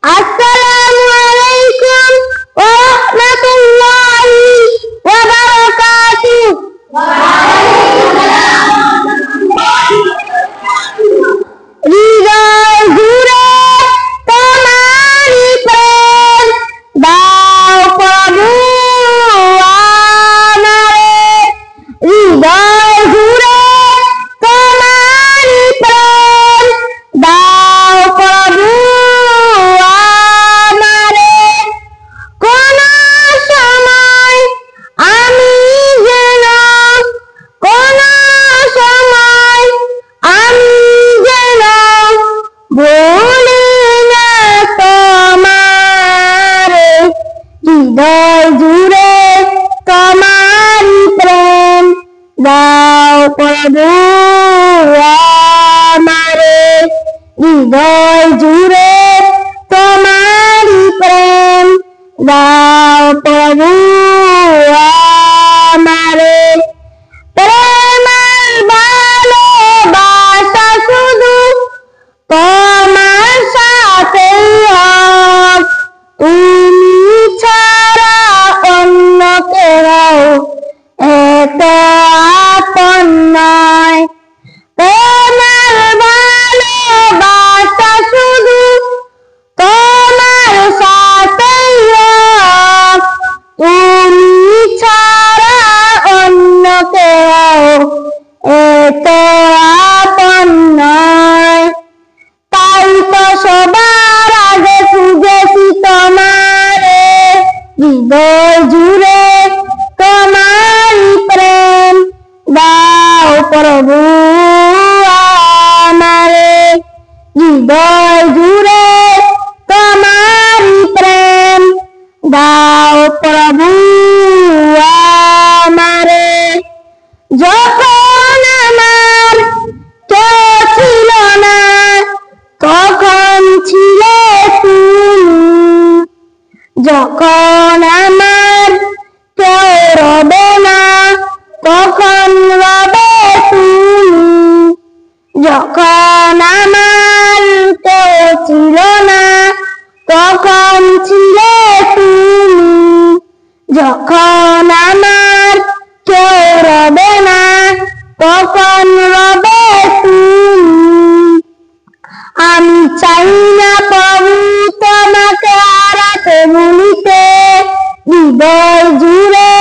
আসসালামু আলাইকুম ওয়া রাহমাতুল্লাহি ওয়া বারাকাতুহু। হৃদয় জুড়ে তোমারই প্রেম দাও প্রভু আমারে। হৃদয় জুড়ে তোমারই প্রেম দাও প্রভু আমারে। কোন সময় আমি যেন কোন সময় আমি যেন ভুলি না তোমারে। হৃদয় জুড়ে তোমারই প্রেম দাও প্রভু আমারে। হৃদয় জুড়ে তোমারই প্রেম দাও প্রভু আমারে। প্রেমের ভালোবাসা শুধু তোমার সাথেই হোক, তুমি ছাড়া অন্য কেউ এত আপন নয়। প্রেমের ভালোবাসা শুধু তোমার সাথেই হোক, তুমি ছাড়া অন্য কেউ এত আপন নয়। তাই তো সবার আগে খুঁজেছি তোমারে। হৃদয় জুড়ে তোমারই প্রেম দাও প্রভু আমারে। হৃদয় জুড়ে তোমারই প্রেম দাও প্রভু আমারে। যখন আমার কেউ ছিল না তখন ছিলে তুমি, যখন আমার কেউ রবে না তখন রবে তুমি, যখন আমার কেউ ছিল না তখন ছিলে তুমি, যখন আমার কেউ রবে না তখন রবে তুমি। আমি চাই না প্রভু তোমাকে হারাতে ভুলিতে। হৃদয় জুড়ে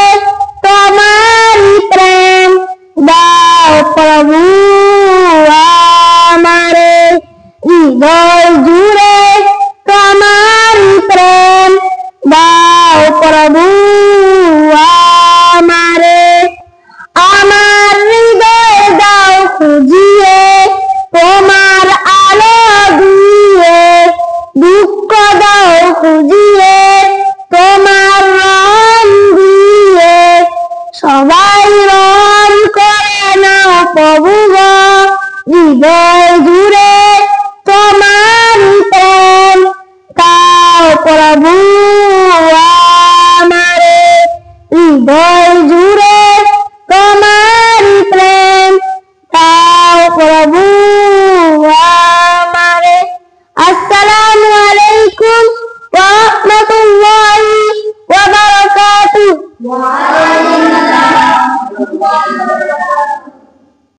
তোমারই প্রেম দাও প্রভু আমারে। হৃদয় জুড়ে তোমারই প্রেম দাও প্রভু আমারে। আমার হৃদয় দাও খুঁজিয়ে তোমার আলো দিয়ে, দুঃখ দাও খুঁজিয়ে তোমার রং দিয়ে। সবাই রং করে না প্রভু গো, হৃদয় জুড়ে তোমারই প্রেম দাও প্রভু আমারে। হৃদয় জুড়ে তোমারই প্রেম দাও প্রভু